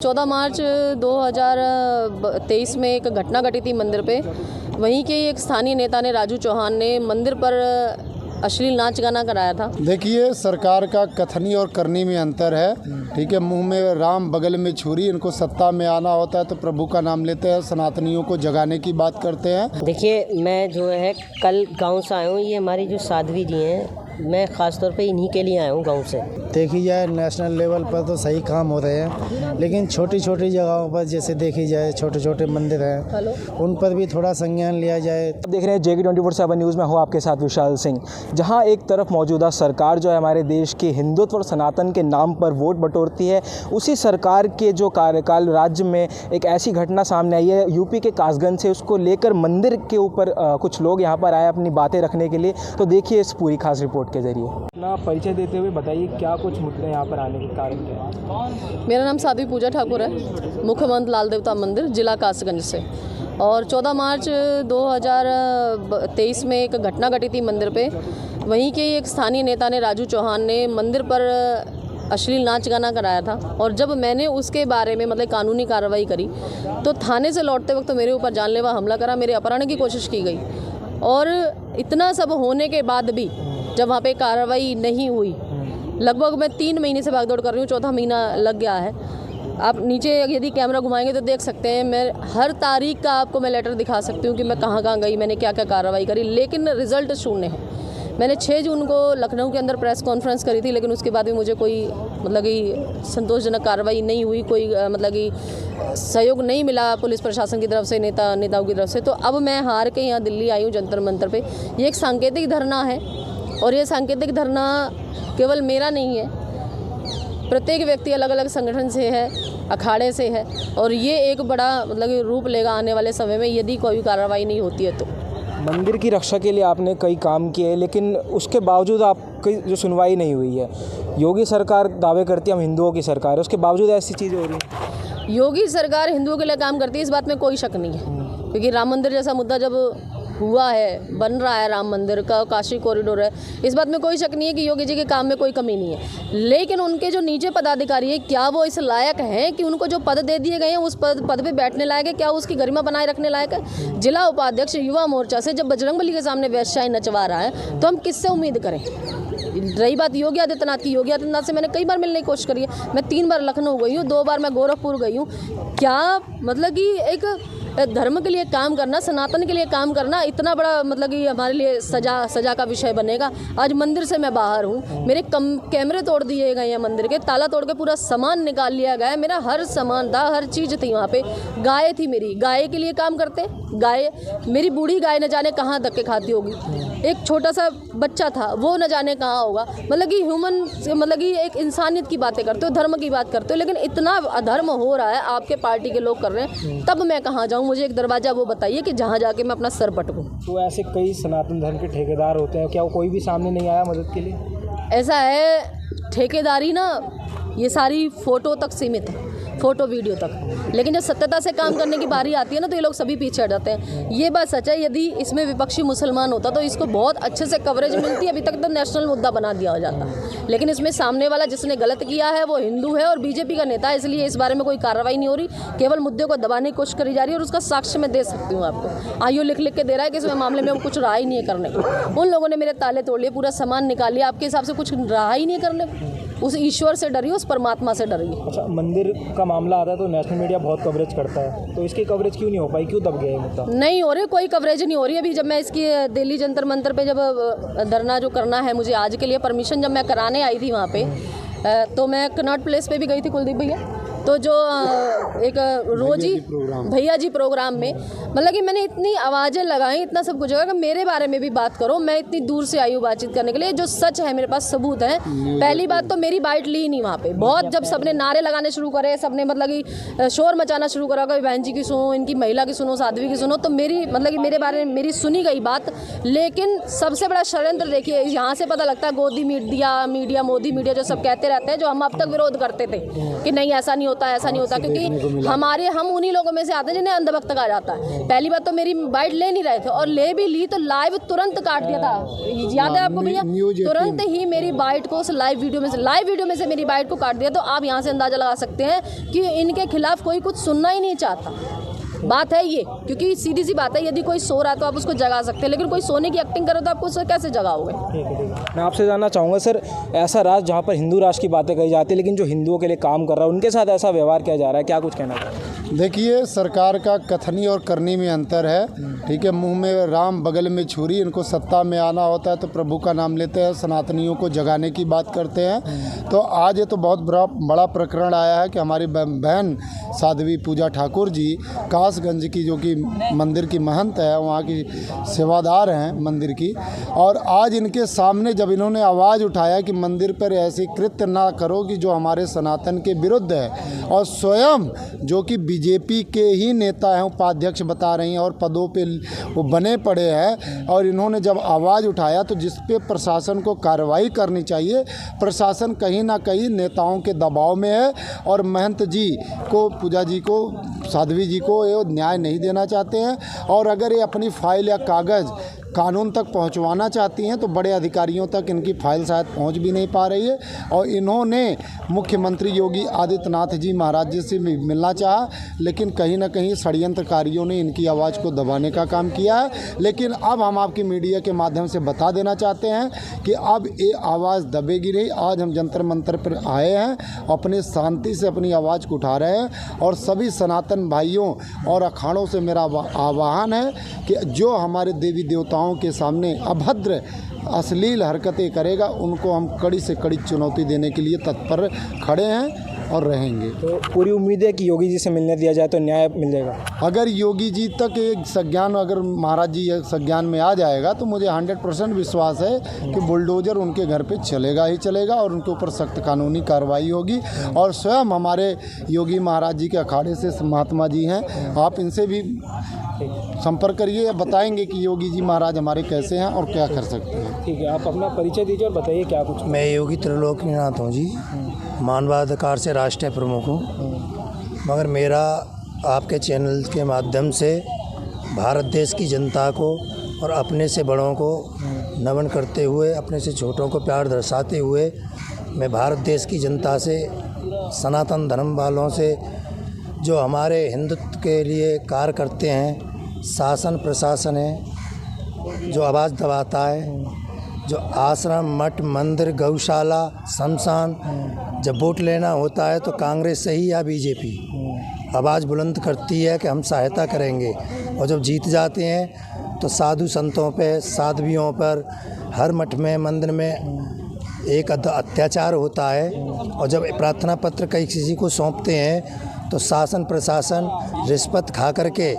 14 मार्च 2023 में एक घटना घटी थी मंदिर पे। वहीं के एक स्थानीय नेता ने, राजू चौहान ने, मंदिर पर अश्लील नाच गाना कराया था। देखिए, सरकार का कथनी और करनी में अंतर है। ठीक है, मुंह में राम बगल में छुरी। इनको सत्ता में आना होता है तो प्रभु का नाम लेते हैं, सनातनियों को जगाने की बात करते हैं। देखिए, मैं जो है कल गांव से आया हूँ। ये हमारी जो साध्वी जी हैं, मैं ख़ास तौर पे इन्हीं के लिए आया हूँ गांव से। देखी जाए नेशनल लेवल पर तो सही काम हो रहे हैं, लेकिन छोटी छोटी जगहों पर जैसे देखी जाए छोटे छोटे मंदिर हैं, उन पर भी थोड़ा संज्ञान लिया जाए। देख रहे हैं JK 24/7 न्यूज़ में हूँ आपके साथ विशाल सिंह। जहाँ एक तरफ मौजूदा सरकार जो है हमारे देश के हिंदुत्व और सनातन के नाम पर वोट बटोरती है, उसी सरकार के जो कार्यकाल राज्य में एक ऐसी घटना सामने आई है यूपी के कासगंज से। उसको लेकर मंदिर के ऊपर कुछ लोग यहाँ पर आए अपनी बातें रखने के लिए। तो देखिए इस पूरी खास रिपोर्ट के जरिए। अपना परिचय देते हुए बताइए क्या कुछ मुद्दे यहाँ पर आने के कारण क्या है? मेरा नाम साध्वी पूजा ठाकुर है, मुख्य मंत्र लाल देवता मंदिर, जिला कासगंज से। और 14 मार्च 2023 में एक घटना घटी थी मंदिर पे। वहीं के एक स्थानीय नेता ने, राजू चौहान ने, मंदिर पर अश्लील नाच गाना कराया था। और जब मैंने उसके बारे में कानूनी कार्रवाई करी तो थाने से लौटते वक्त तो मेरे ऊपर जानलेवा हमला करा, मेरे अपहरण की कोशिश की गई। और इतना सब होने के बाद भी जब वहाँ पे कार्रवाई नहीं हुई, लगभग मैं 3 महीने से भागदौड़ कर रही हूँ, चौथा महीना लग गया है। आप नीचे यदि कैमरा घुमाएंगे तो देख सकते हैं, मैं हर तारीख का आपको मैं लेटर दिखा सकती हूँ कि मैं कहाँ कहाँ गई, मैंने क्या क्या कार्रवाई करी, लेकिन रिजल्ट शून्य है। मैंने 6 जून को लखनऊ के अंदर प्रेस कॉन्फ्रेंस करी थी, लेकिन उसके बाद भी मुझे कोई कि संतोषजनक कार्रवाई नहीं हुई, कोई कि सहयोग नहीं मिला पुलिस प्रशासन की तरफ से, नेताओं की तरफ से। तो अब मैं हार के यहाँ दिल्ली आई हूँ जंतर मंतर पे। ये एक सांकेतिक धरना है और ये सांकेतिक धरना केवल मेरा नहीं है, प्रत्येक व्यक्ति अलग अलग संगठन से है, अखाड़े से है। और ये एक बड़ा रूप लेगा आने वाले समय में यदि कोई कार्रवाई नहीं होती है तो। मंदिर की रक्षा के लिए आपने कई काम किए, लेकिन उसके बावजूद आपकी जो सुनवाई नहीं हुई है। योगी सरकार दावे करती है हम हिंदुओं की सरकार है, उसके बावजूद ऐसी चीज़ हो रही है। योगी सरकार हिंदुओं के लिए काम करती है, इस बात में कोई शक नहीं है। क्योंकि राम मंदिर जैसा मुद्दा जब हुआ है, बन रहा है राम मंदिर का, काशी कॉरिडोर है, इस बात में कोई शक नहीं है कि योगी जी के काम में कोई कमी नहीं है। लेकिन उनके जो नीचे पदाधिकारी है, क्या वो इस लायक हैं कि उनको जो पद दे दिए गए हैं उस पद पे बैठने लायक है? क्या उसकी गरिमा बनाए रखने लायक है? जिला उपाध्यक्ष युवा मोर्चा से जब बजरंगबली के सामने वेश्याएं नचवा रहा है तो हम किससे उम्मीद करें? रही बात योगी आदित्यनाथ की, योगी आदित्यनाथ से मैंने कई बार मिलने की कोशिश करी है। मैं 3 बार लखनऊ गई हूँ, 2 बार मैं गोरखपुर गई हूँ। क्या कि एक धर्म के लिए काम करना, सनातन के लिए काम करना इतना बड़ा कि हमारे लिए सजा का विषय बनेगा? आज मंदिर से मैं बाहर हूँ, मेरे कैमरे तोड़ दिए गए हैं, मंदिर के ताला तोड़ के पूरा सामान निकाल लिया गया है। मेरा हर सामान था, हर चीज़ थी वहाँ पे। गाय थी मेरी, गाय के लिए काम करते, गाय मेरी बूढ़ी गाय न जाने कहाँ धक्के खाती होगी। एक छोटा सा बच्चा था, वो न जाने कहाँ होगा। कि ह्यूमन कि एक इंसानियत की बातें करते हो, धर्म की बात करते हो, लेकिन इतना अधर्म हो रहा है, आपके पार्टी के लोग कर रहे हैं, तब मैं कहाँ जाऊँ? मुझे एक दरवाज़ा वो बताइए कि जहाँ जाके मैं अपना सर पटकूँ। तो ऐसे कई सनातन धर्म के ठेकेदार होते हैं, क्या वो कोई भी सामने नहीं आया मदद के लिए? ऐसा है, ठेकेदारी ना ये सारी फ़ोटो तक सीमित है, फ़ोटो वीडियो तक। लेकिन जब सत्यता से काम करने की बारी आती है ना तो ये लोग सभी पीछे हट जाते हैं। ये बात सच है, यदि इसमें विपक्षी मुसलमान होता तो इसको बहुत अच्छे से कवरेज मिलती, अभी तक तो नेशनल मुद्दा बना दिया हो जाता। लेकिन इसमें सामने वाला जिसने गलत किया है वो हिंदू है और बीजेपी का नेता है, इसलिए इस बारे में कोई कार्रवाई नहीं हो रही, केवल मुद्दे को दबाने की कोशिश करी जा रही है। और उसका साक्ष्य मैं दे सकती हूँ आपको, आईओ लिख के दे रहा है कि इसमें मामले में कुछ रहा ही नहीं है करने को। उन लोगों ने मेरे ताले तोड़ लिए, पूरा सामान निकाल लिया, आपके हिसाब से कुछ रहा ही नहीं करने को? उस ईश्वर से डरिए, उस परमात्मा से डरिए। अच्छा, मंदिर का मामला आता है तो नेशनल मीडिया बहुत कवरेज करता है, तो इसकी कवरेज क्यों नहीं हो पाई? क्यों दब गया ये मुद्दा? नहीं हो रही, कोई कवरेज नहीं हो रही। अभी जब मैं इसकी दिल्ली जंतर मंतर पे जब धरना जो करना है मुझे आज के लिए परमिशन जब मैं कराने आई थी वहाँ पे, तो मैं कनॉट प्लेस पे भी गई थी कुलदीप भैया, तो जो एक रोजी भैया जी प्रोग्राम में कि मैंने इतनी आवाज़ें लगाई, इतना सब कुछ होगा कि मेरे बारे में भी बात करो। मैं इतनी दूर से आई हूँ बातचीत करने के लिए, जो सच है मेरे पास सबूत है। पहली बात तो मेरी बाइट ली नहीं वहाँ पे, बहुत जब सबने नारे लगाने शुरू करे, सबने कि शोर मचाना शुरू करा कि बहन जी की सुनो, इनकी महिला की सुनो, साध्वी की सुनो, तो मेरी कि मेरे बारे में मेरी सुनी गई बात। लेकिन सबसे बड़ा षड्यंत्र देखिए, यहाँ से पता लगता है गोदी मीडिया मोदी मीडिया जो सब कहते रहते हैं, जो हम अब तक विरोध करते थे कि नहीं ऐसा नहीं होता, होता है, ऐसा नहीं होता, क्योंकि हम उन्हीं लोगों में से आते हैं जिन्हें अंधभक्त कहा जाता है। पहली बात तो मेरी बाइट ले नहीं रहे थे, और ले भी ली तो लाइव तुरंत काट दिया था, याद है आपको भैया? तुरंत ही मेरी बाइट को उस लाइव वीडियो में से मेरी बाइट को काट दिया। तो आप यहाँ से अंदाजा लगा सकते हैं कि इनके खिलाफ कोई कुछ सुनना ही नहीं चाहता। बात है ये, क्योंकि सीधी सी बात है, यदि कोई सो रहा है तो आप उसको जगा सकते हैं, लेकिन कोई सोने की एक्टिंग करो तो आप उसको कैसे जगाओगे? मैं आपसे जानना चाहूँगा सर, ऐसा राष्ट्र जहाँ पर हिंदू राष्ट्र की बातें कही जाती है, लेकिन जो हिंदुओं के लिए काम कर रहा है उनके साथ ऐसा व्यवहार किया जा रहा है, क्या कुछ कहना चाहिए? देखिए, सरकार का कथनी और करनी में अंतर है, ठीक है। मुंह में राम बगल में छुरी, इनको सत्ता में आना होता है तो प्रभु का नाम लेते हैं, सनातनियों को जगाने की बात करते हैं। तो आज ये तो बहुत बड़ा प्रकरण आया है कि हमारी बहन साध्वी पूजा ठाकुर जी कासगंज की, जो कि मंदिर की महंत है, वहाँ की सेवादार हैं मंदिर की, और आज इनके सामने जब इन्होंने आवाज़ उठाया कि मंदिर पर ऐसे कृत्य ना करो कि जो हमारे सनातन के विरुद्ध है, और स्वयं जो कि बीजेपी के ही नेता हैं, उपाध्यक्ष बता रही हैं और पदों पे वो बने पड़े हैं, और इन्होंने जब आवाज़ उठाया तो जिस पे प्रशासन को कार्रवाई करनी चाहिए, प्रशासन कहीं ना कहीं नेताओं के दबाव में है, और महंत जी को, पूजा जी को, साध्वी जी को ये न्याय नहीं देना चाहते हैं। और अगर ये अपनी फाइल या कागज़ कानून तक पहुंचवाना चाहती हैं तो बड़े अधिकारियों तक इनकी फाइल शायद पहुंच भी नहीं पा रही है, और इन्होंने मुख्यमंत्री योगी आदित्यनाथ जी महाराज जी से भी मिलना चाहा, लेकिन कहीं ना कहीं षड्यंत्रकारियों ने इनकी आवाज़ को दबाने का काम किया है। लेकिन अब हम आपकी मीडिया के माध्यम से बता देना चाहते हैं कि अब ये आवाज़ दबेगी नहीं। आज हम जंतर मंतर पर आए हैं, अपने शांति से अपनी आवाज़ को उठा रहे हैं, और सभी सनातन भाइयों और अखाड़ों से मेरा आह्वान है कि जो हमारे देवी देवताओं के सामने अभद्र अश्लील हरकतें करेगा, उनको हम कड़ी से कड़ी चुनौती देने के लिए तत्पर खड़े हैं और रहेंगे। तो पूरी उम्मीद है कि योगी जी से मिलने दिया जाए तो न्याय मिल जाएगा। अगर योगी जी तक एक संज्ञान, अगर महाराज जी एक संज्ञान में आ जाएगा तो मुझे 100% विश्वास है कि बुलडोजर उनके घर पे चलेगा ही चलेगा, और उनके ऊपर सख्त कानूनी कार्रवाई होगी। और स्वयं हमारे योगी महाराज जी के अखाड़े से महात्मा जी हैं, आप इनसे भी संपर्क करिए, या बताएंगे कि योगी जी महाराज हमारे कैसे हैं और क्या कर सकते हैं। ठीक है, आप अपना परिचय दीजिए और बताइए क्या कुछ। मैं योगी त्रिलोकीनाथ हूँ जी, मानवाधिकार से राष्ट्रीय प्रमुख हूँ। मगर मेरा आपके चैनल के माध्यम से भारत देश की जनता को और अपने से बड़ों को नमन करते हुए, अपने से छोटों को प्यार दर्शाते हुए, मैं भारत देश की जनता से, सनातन धर्म वालों से, जो हमारे हिंदुत्व के लिए कार्य करते हैं, शासन प्रशासन है जो आवाज़ दबाता है, जो आश्रम मठ मंदिर गौशाला शमशान, जब वोट लेना होता है तो कांग्रेस सही या बीजेपी आवाज़ बुलंद करती है कि हम सहायता करेंगे, और जब जीत जाते हैं तो साधु संतों पे, साध्वियों पर, हर मठ में मंदिर में एक अत्याचार होता है। और जब प्रार्थना पत्र कहीं किसी को सौंपते हैं तो शासन प्रशासन रिश्वत खा करके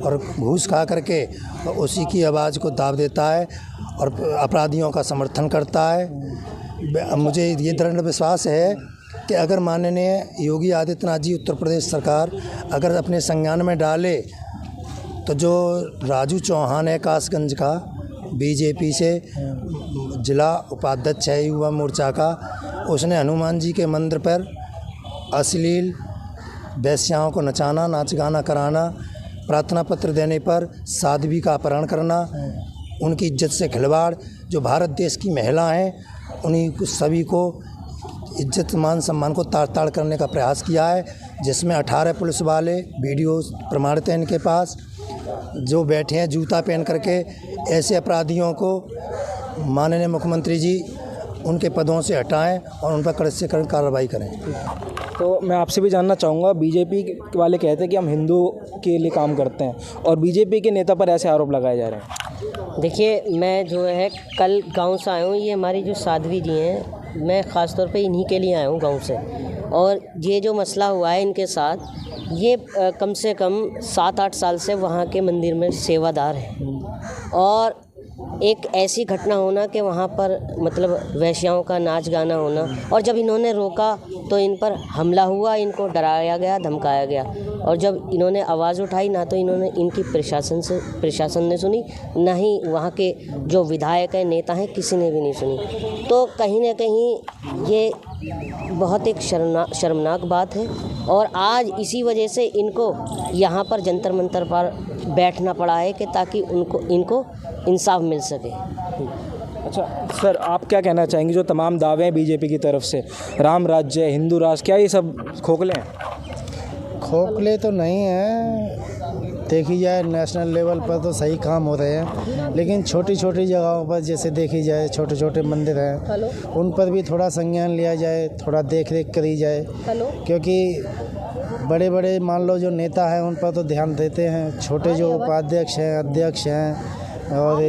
और घूस खा करके उसी की आवाज़ को दाब देता है और अपराधियों का समर्थन करता है। मुझे ये दृढ़ विश्वास है कि अगर माननीय योगी आदित्यनाथ जी उत्तर प्रदेश सरकार अगर अपने संज्ञान में डाले तो जो राजू चौहान है कासगंज का, बीजेपी से जिला उपाध्यक्ष है युवा मोर्चा का, उसने हनुमान जी के मंदिर पर अश्लील वैश्याओं को नचाना, नाच गाना कराना, प्रार्थना पत्र देने पर साध्वी का अपहरण करना, उनकी इज्जत से खिलवाड़, जो भारत देश की महिला हैं उन्हीं सभी को इज्जत मान सम्मान को ताड़ ताड़ करने का प्रयास किया है, जिसमें 18 पुलिस वाले वीडियो प्रमाणित हैं इनके पास, जो बैठे हैं जूता पहन करके। ऐसे अपराधियों को माननीय मुख्यमंत्री जी उनके पदों से हटाएं और उन पर कड़े से कड़ी कार्रवाई करें। तो मैं आपसे भी जानना चाहूँगा, बीजेपी वाले कहते हैं कि हम हिंदू के लिए काम करते हैं और बीजेपी के नेता पर ऐसे आरोप लगाए जा रहे हैं। देखिए, मैं जो है कल गांव से आया हूँ। ये हमारी जो साध्वी जी हैं, मैं ख़ास तौर पे इन्हीं के लिए आया हूँ गांव से। और ये जो मसला हुआ है इनके साथ, ये कम से कम 7-8 साल से वहाँ के मंदिर में सेवादार हैं, और एक ऐसी घटना होना कि वहाँ पर मतलब वैश्याओं का नाच गाना होना, और जब इन्होंने रोका तो इन पर हमला हुआ, इनको डराया गया, धमकाया गया। और जब इन्होंने आवाज़ उठाई ना तो इन्होंने इनकी प्रशासन ने सुनी, ना ही वहाँ के जो विधायक हैं, नेता हैं, किसी ने भी नहीं सुनी। तो कहीं ना कहीं ये बहुत एक शर्मनाक बात है। और आज इसी वजह से इनको यहाँ पर जंतर मंतर पर बैठना पड़ा है कि ताकि इनको इंसाफ मिल सके। अच्छा सर, आप क्या कहना चाहेंगे जो तमाम दावे हैं बीजेपी की तरफ से, राम राज्य, हिंदू राष्ट्र, क्या ये सब खोखले हैं? खोखले तो नहीं हैं, देखी जाए नेशनल लेवल पर तो सही काम हो रहे हैं, लेकिन छोटी छोटी जगहों पर जैसे देखी जाए छोटे छोटे मंदिर हैं उन पर भी थोड़ा संज्ञान लिया जाए, थोड़ा देख रेख करी जाए, क्योंकि बड़े बड़े मान लो जो नेता हैं उन पर तो ध्यान देते हैं, छोटे जो उपाध्यक्ष हैं, अध्यक्ष हैं और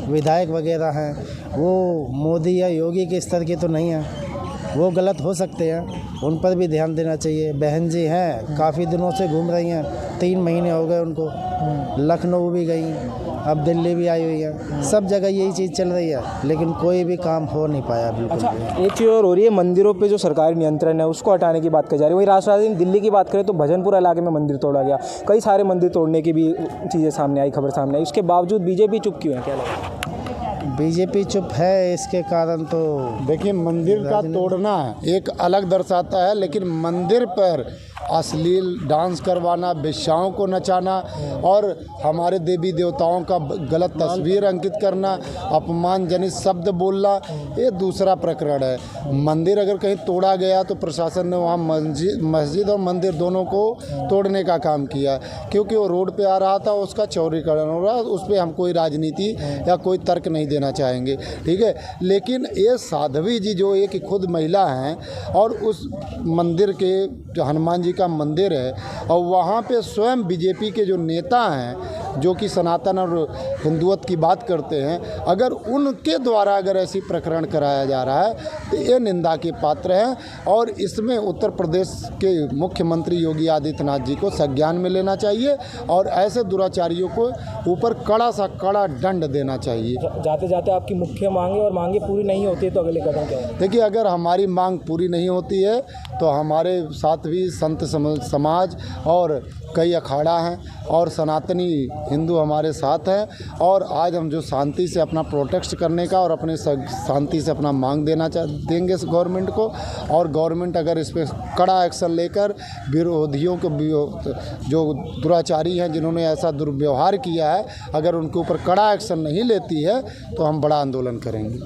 विधायक वगैरह हैं वो मोदी या योगी के स्तर के तो नहीं हैं, वो गलत हो सकते हैं, उन पर भी ध्यान देना चाहिए। बहन जी हैं काफ़ी दिनों से घूम रही हैं, 3 महीने हो गए उनको, लखनऊ भी गई, अब दिल्ली भी आई हुई है, सब जगह यही चीज़ चल रही है, लेकिन कोई भी काम हो नहीं पाया बिल्कुल। अच्छा, एक चीज़ और हो रही है, मंदिरों पे जो सरकारी नियंत्रण है उसको हटाने की बात की जा रही है। वही राष्ट्रवादी दिल्ली की बात करें तो भजनपुर इलाके में मंदिर तोड़ा गया, कई सारे मंदिर तोड़ने की भी चीज़ें सामने आई, खबर सामने आई, उसके बावजूद बीजेपी चुप क्यों है, क्या लगता है? बीजेपी चुप है इसके कारण तो देखिए, मंदिर का तोड़ना एक अलग दर्शाता है, लेकिन मंदिर पर अश्लील डांस करवाना, वेश्याओं को नचाना और हमारे देवी देवताओं का गलत तस्वीर अंकित करना, अपमानजनित शब्द बोलना, ये दूसरा प्रकरण है। मंदिर अगर कहीं तोड़ा गया तो प्रशासन ने वहाँ मस्जिद और मंदिर दोनों को तोड़ने का काम किया, क्योंकि वो रोड पे आ रहा था, उसका चौड़ीकरण हो रहा, उस पर हम कोई राजनीति या कोई तर्क नहीं देना चाहेंगे, ठीक है। लेकिन ये साध्वी जी जो एक खुद महिला हैं और उस मंदिर के जो हनुमान जी का मंदिर है और वहाँ पे स्वयं बीजेपी के जो नेता हैं जो कि सनातन और हिंदुत्व की बात करते हैं, अगर उनके द्वारा अगर ऐसी प्रकरण कराया जा रहा है तो ये निंदा के पात्र है और इसमें उत्तर प्रदेश के मुख्यमंत्री योगी आदित्यनाथ जी को संज्ञान में लेना चाहिए और ऐसे दुराचारियों को ऊपर कड़ा सा कड़ा दंड देना चाहिए। जाते जाते आपकी मुख्य मांगे और मांगे पूरी नहीं होती है तो अगले कदम क्या है? देखिए, अगर हमारी मांग पूरी नहीं होती है तो हमारे साथ भी संत समाज और कई अखाड़ा हैं और सनातनी हिंदू हमारे साथ हैं और आज हम जो शांति से अपना प्रोटेस्ट करने का और अपने शांति से अपना मांग देंगे इस गवर्नमेंट को, और गवर्नमेंट अगर इस पर कड़ा एक्शन लेकर विरोधियों को जो दुराचारी हैं जिन्होंने ऐसा दुर्व्यवहार किया है, अगर उनके ऊपर कड़ा एक्शन नहीं लेती है तो हम बड़ा आंदोलन करेंगे।